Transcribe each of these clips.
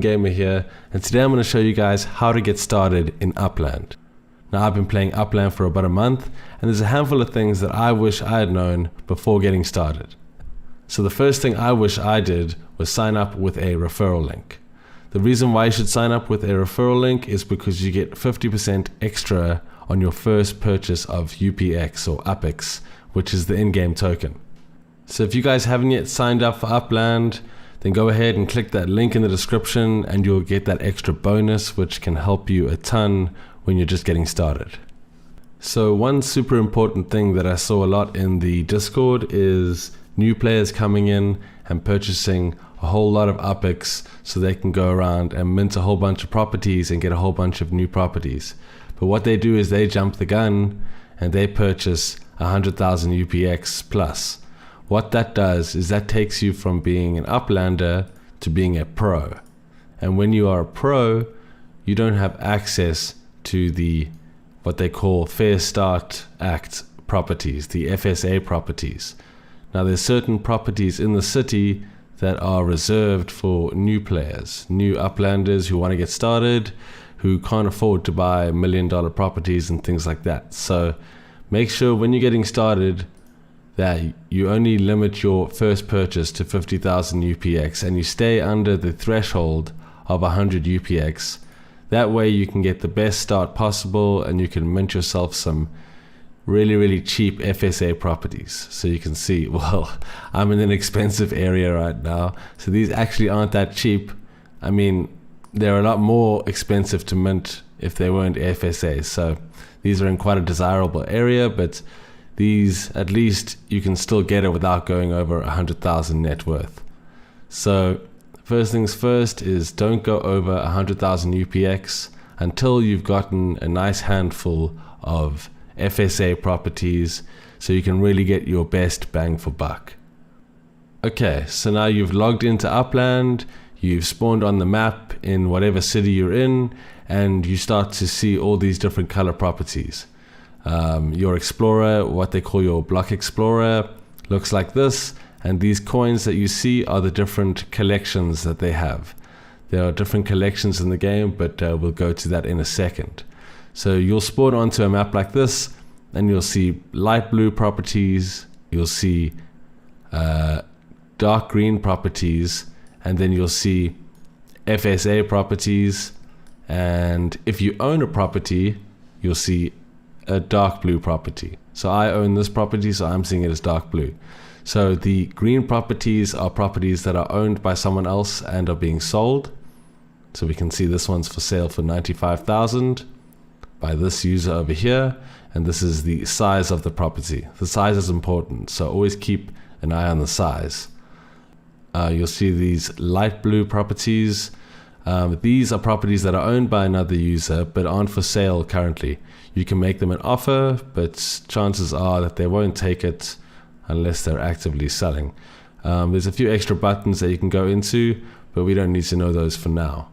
Gamer here, and today I'm going to show you guys how to get started in Upland. Now, I've been playing Upland for about a month, and there's a handful of things that I wish I had known before getting started. So the first thing I wish I did was sign up with a referral link. The reason why you should sign up with a referral link is because you get 50% extra on your first purchase of UPX or UPX, which is the in-game token. So if you guys haven't yet signed up for Upland, then go ahead and click that link in the description and you'll get that extra bonus, which can help you a ton when you're just getting started. So one super important thing that I saw a lot in the Discord is new players coming in and purchasing a whole lot of UPX so they can go around and mint a whole bunch of properties and get a whole bunch of new properties. But what they do is they jump the gun and they purchase 100,000 UPX plus. What that does is that takes you from being an Uplander to being a pro. And when you are a pro, you don't have access to the what they call Fair Start Act properties, the FSA properties. Now there's certain properties in the city that are reserved for new players, new Uplanders who want to get started, who can't afford to buy $1 million properties and things like that. So make sure when you're getting started that you only limit your first purchase to 50,000 UPX and you stay under the threshold of 100 UPX. That way you can get the best start possible and you can mint yourself some really cheap FSA properties. So you can see, well, I'm in an expensive area right now, so these actually aren't that cheap. I mean, they're a lot more expensive to mint if they weren't FSA. So these are in quite a desirable area, but these, at least you can still get it without going over 100,000 net worth. So first things first is don't go over 100,000 UPX until you've gotten a nice handful of FSA properties so you can really get your best bang for buck. Okay, so now you've logged into Upland, you've spawned on the map in whatever city you're in, and you start to see all these different color properties. Your explorer, what they call your block explorer, looks like this, and these coins that you see are the different collections that they have. There are different collections in the game, but we'll go to that in a second. So you'll spawn onto a map like this and you'll see light blue properties, you'll see dark green properties, and then you'll see FSA properties, and if you own a property you'll see a dark blue property. So I own this property, so I'm seeing it as dark blue. So the green properties are properties that are owned by someone else and are being sold. So we can see this one's for sale for 95,000 by this user over here, and this is the size of the property. The size is important, so always keep an eye on the size. You'll see these light blue properties. These are properties that are owned by another user but aren't for sale currently. You can make them an offer, but chances are that they won't take it unless they're actively selling. There's a few extra buttons that you can go into, but we don't need to know those for now.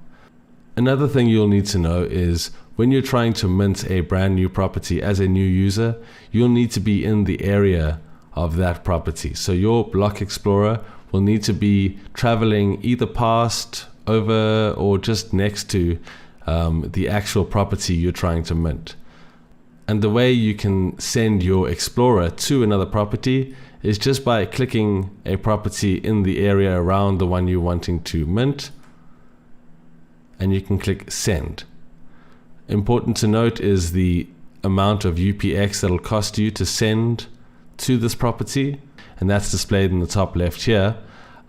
Another thing you'll need to know is when you're trying to mint a brand new property as a new user, you'll need to be in the area of that property. So your block explorer will need to be traveling either past, over, or just next to the actual property you're trying to mint. And the way you can send your explorer to another property is just by clicking a property in the area around the one you're wanting to mint, and you can click send. Important to note is the amount of UPX that'll cost you to send to this property, and that's displayed in the top left here.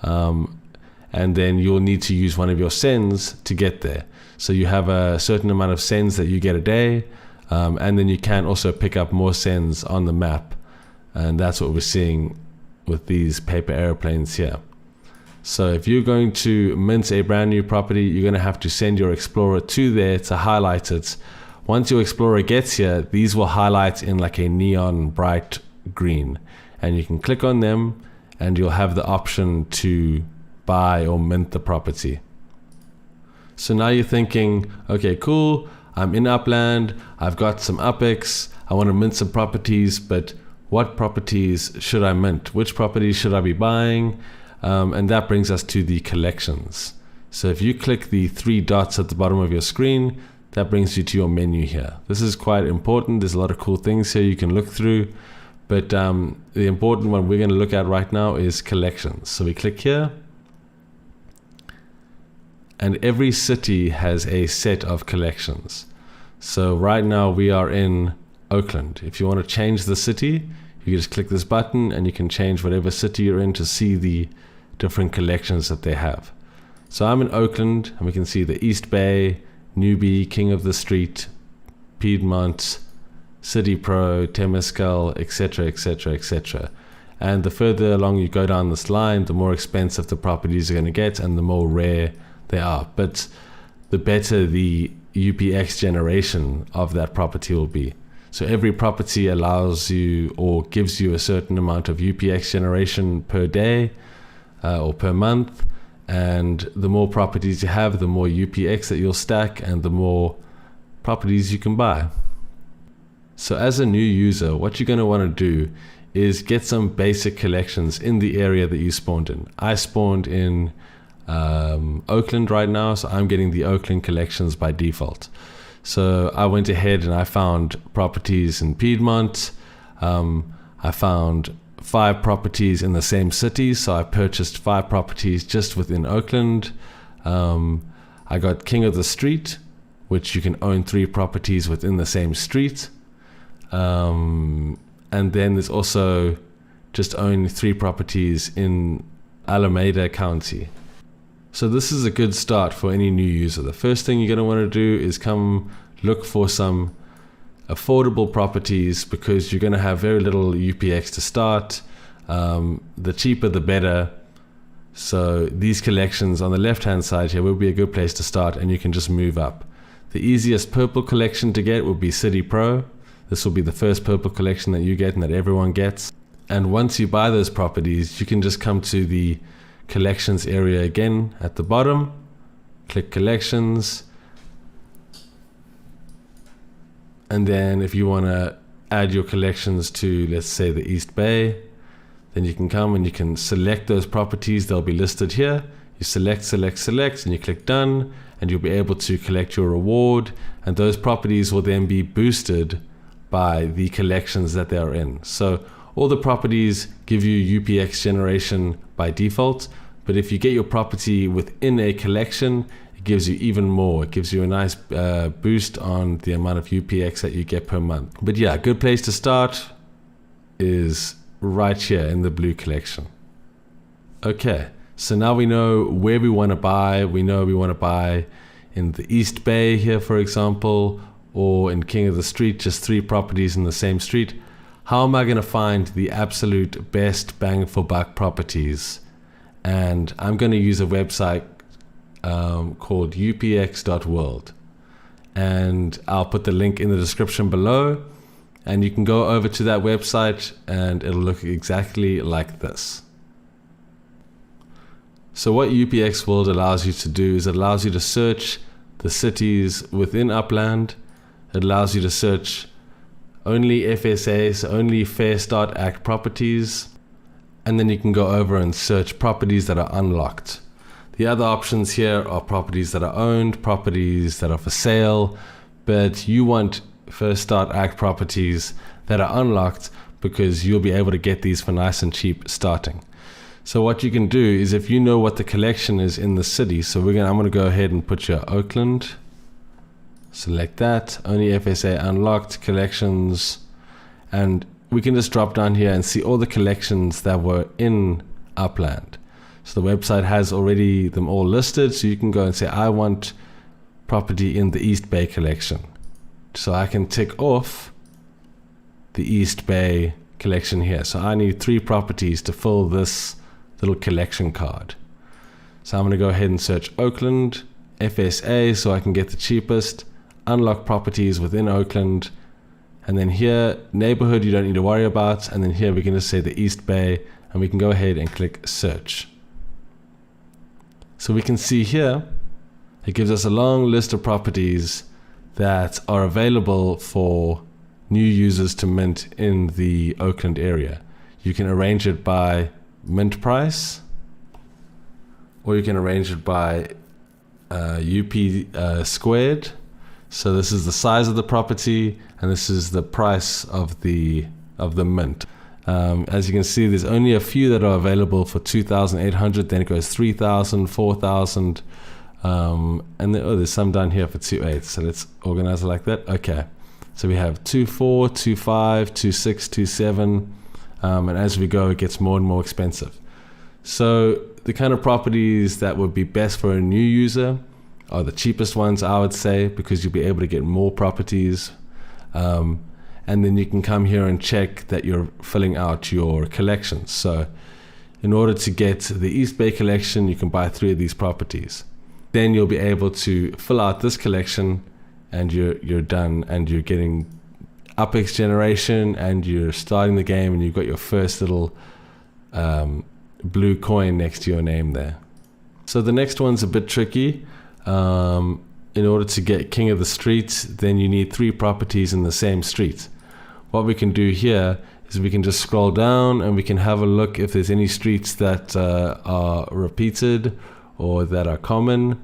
And then you'll need to use one of your sends to get there. So you have a certain amount of sends that you get a day, and then you can also pick up more sends on the map, and that's what we're seeing with these paper airplanes here. So if you're going to mint a brand new property, you're going to have to send your explorer to there to highlight it. Once your explorer gets here, these will highlight in like a neon bright green, and you can click on them and you'll have the option to buy or mint the property. So now you're thinking, okay, cool, I'm in Upland, I've got some UPX, I want to mint some properties, but what properties should I mint? Which properties should I be buying? And that brings us to the collections. So if you click the three dots at the bottom of your screen, that brings you to your menu here. This is quite important. There's a lot of cool things here you can look through, but the important one we're going to look at right now is collections. So we click here, and every city has a set of collections. So right now we are in Oakland. If you want to change the city, you just click this button and you can change whatever city you're in to see the different collections that they have. So I'm in Oakland, and we can see the East Bay, Newbie, King of the Street, Piedmont, City Pro, Temescal, etc, etc, etc. And the further along you go down this line, the more expensive the properties are going to get and the more rare they are. But the better the UPX generation of that property will be. So every property allows you or gives you a certain amount of UPX generation per day or per month. And the more properties you have, the more UPX that you'll stack and the more properties you can buy. So as a new user, what you're going to want to do is get some basic collections in the area that you spawned in. I spawned in Oakland right now, so I'm getting the Oakland collections by default. So I went ahead and I found properties in Piedmont. I found 5 properties in the same city, so I purchased 5 properties just within Oakland. I got King of the Street, which you can own 3 properties within the same street. And then there's also just own 3 properties in Alameda County. So this is a good start for any new user. The first thing you're going to want to do is come look for some affordable properties, because you're going to have very little UPX to start. The cheaper the better. So these collections on the left hand side here will be a good place to start, and you can just move up. The easiest purple collection to get would be City Pro. This will be the first purple collection that you get and that everyone gets. And once you buy those properties, you can just come to the collections area again at the bottom, click collections, and then if you want to add your collections to, let's say, the East Bay, then you can come and you can select those properties. They'll be listed here. You select, and you click done, and you'll be able to collect your reward, and those properties will then be boosted by the collections that they are in. So all the properties give you UPX generation by default, but if you get your property within a collection, it gives you even more. It gives you a nice boost on the amount of UPX that you get per month. But yeah, a good place to start is right here in the blue collection. Okay, so now we know where we want to buy. We know we want to buy in the East Bay here, for example, or in King of the Street, just 3 properties in the same street. How am I going to find the absolute best bang for buck properties? And I'm going to use a website called upx.world, and I'll put the link in the description below, and you can go over to that website and it'll look exactly like this. So what UPX World allows you to do is it allows you to search the cities within Upland. It allows you to search only FSA, so only Fair Start Act properties, and then you can go over and search properties that are unlocked. The other options here are properties that are owned, properties that are for sale, but you want First Start Act properties that are unlocked because you'll be able to get these for nice and cheap starting. So what you can do is, if you know what the collection is in the city, so I'm going to go ahead and put your Oakland, select that, only FSA unlocked collections, and we can just drop down here and see all the collections that were in Upland. So the website has already them all listed, so you can go and say, I want property in the East Bay collection. So I can tick off the East Bay collection here. So I need 3 properties to fill this little collection card. So I'm going to go ahead and search Oakland, FSA, so I can get the cheapest, unlock properties within Oakland, and then here, neighborhood you don't need to worry about, and then here we can just say the East Bay, and we can go ahead and click search. So we can see here, it gives us a long list of properties that are available for new users to mint in the Oakland area. You can arrange it by mint price, or you can arrange it by UP squared. So this is the size of the property, and this is the price of the mint. As you can see, there's only a few that are available for 2,800. Then it goes 3,000, 4,000, and then, there's some down here for 2.8. So let's organize it like that. Okay, so we have 2.4, 2.5, 2.6, 2.7, and as we go, it gets more and more expensive. So the kind of properties that would be best for a new user are the cheapest ones, I would say, because you'll be able to get more properties. And then you can come here and check that you're filling out your collections. So in order to get the East Bay collection, you can buy 3 of these properties. Then you'll be able to fill out this collection, and you're done, and you're getting UpX generation, and you're starting the game, and you've got your first little blue coin next to your name there. So the next one's a bit tricky. In order to get King of the Street, then you need 3 properties in the same street. What we can do here is we can just scroll down, and we can have a look if there's any streets that are repeated or that are common.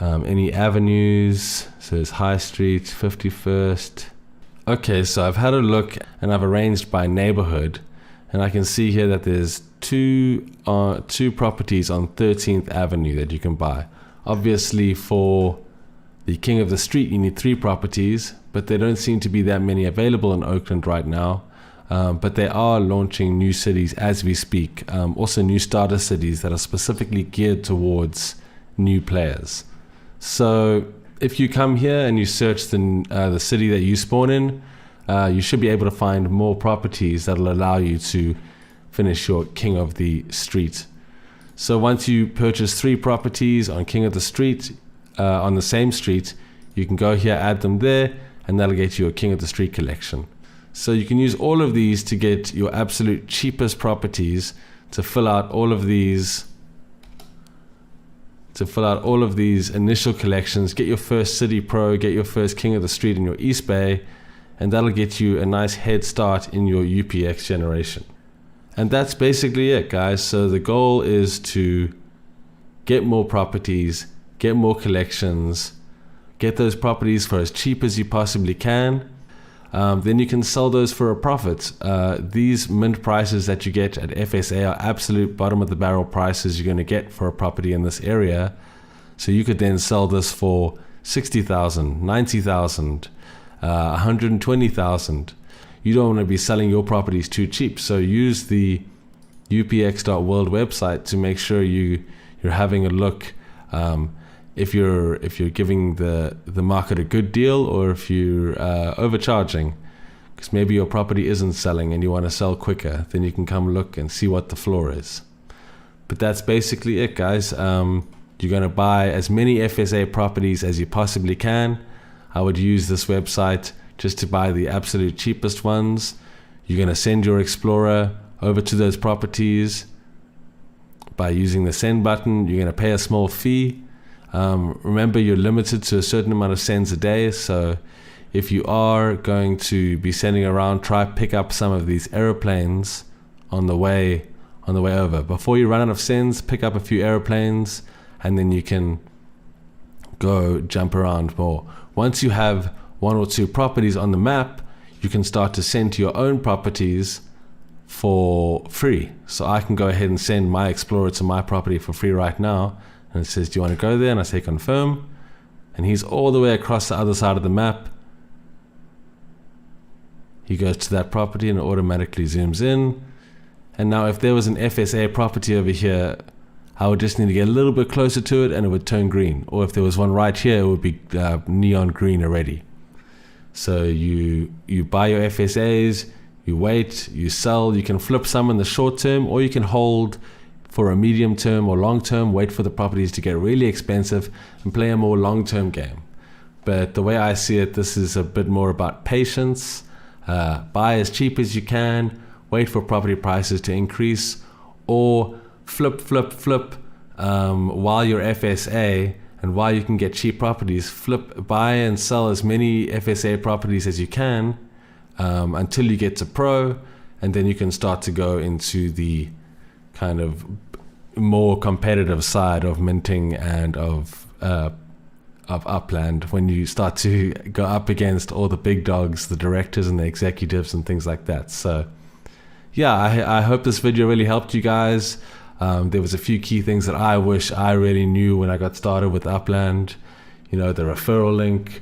Any avenues. So there's High Street, 51st. Okay, so I've had a look, and I've arranged by neighborhood, and I can see here that there's two properties on 13th Avenue that you can buy. Obviously, for the King of the Street, you need 3 properties, but there don't seem to be that many available in Oakland right now. But they are launching new cities as we speak. Also new starter cities that are specifically geared towards new players. So if you come here and you search the city that you spawn in, you should be able to find more properties that will allow you to finish your King of the Street. So once you purchase 3 properties on King of the Street, on the same street, you can go here, add them there, and that'll get you a King of the Street collection. So you can use all of these to get your absolute cheapest properties to fill out all of these initial collections, get your first City Pro, get your first King of the Street in your East Bay, and that'll get you a nice head start in your UPX generation. And that's basically it, guys. So the goal is to get more properties, get more collections, get those properties for as cheap as you possibly can. Then you can sell those for a profit. These mint prices that you get at FSA are absolute bottom of the barrel prices you're going to get for a property in this area. So you could then sell this for 60,000, 90,000, 120,000. You don't want to be selling your properties too cheap. So use the upx.world website to make sure you're having a look. If you're giving the market a good deal, or if you're overcharging, because maybe your property isn't selling and you want to sell quicker, then you can come look and see what the floor is. But that's basically it, guys. You're going to buy as many FSA properties as you possibly can. I would use this website just to buy the absolute cheapest ones. You're going to send your Explorer over to those properties by using the send button. You're going to pay a small fee. Remember, you're limited to a certain amount of sends a day, so if you are going to be sending around, try pick up some of these aeroplanes on the way over. Before you run out of sends, pick up a few aeroplanes, and then you can go jump around more. Once you have 1 or 2 properties on the map, you can start to send to your own properties for free. So I can go ahead and send my Explorer to my property for free right now. And it says, do you want to go there? And I say confirm. And he's all the way across the other side of the map. He goes to that property and it automatically zooms in. And now if there was an FSA property over here, I would just need to get a little bit closer to it and it would turn green. Or if there was one right here, it would be neon green already. So you buy your FSAs, you wait, you sell, you can flip some in the short term, or you can hold for a medium term or long term, wait for the properties to get really expensive and play a more long term game. But the way I see it, this is a bit more about patience. Buy as cheap as you can, wait for property prices to increase, or flip while you're FSA, and while you can get cheap properties, buy and sell as many FSA properties as you can until you get to Pro, and then you can start to go into the kind of more competitive side of minting and of Upland when you start to go up against all the big dogs, the directors and the executives and things like that. So yeah, I hope this video really helped you guys. There was a few key things that I wish I really knew when I got started with Upland. You know, the referral link,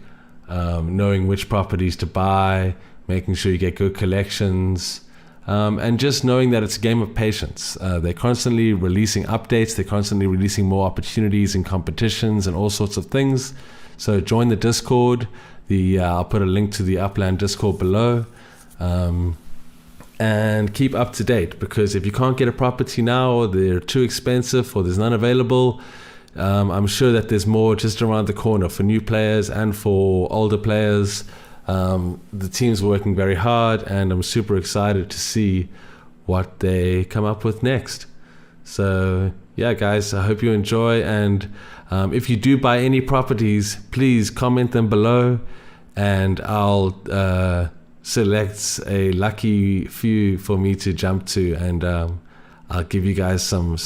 knowing which properties to buy, making sure you get good collections, and just knowing that it's a game of patience. They're constantly releasing updates, they're constantly releasing more opportunities and competitions and all sorts of things. So join the Discord. I'll put a link to the Upland Discord below. And keep up to date, because if you can't get a property now, or they're too expensive, or there's none available, I'm sure that there's more just around the corner for new players and for older players. The team's working very hard, and I'm super excited to see what they come up with next. So yeah, guys, I hope you enjoy, and if you do buy any properties, please comment them below, and I'll select a lucky few for me to jump to, and I'll give you guys some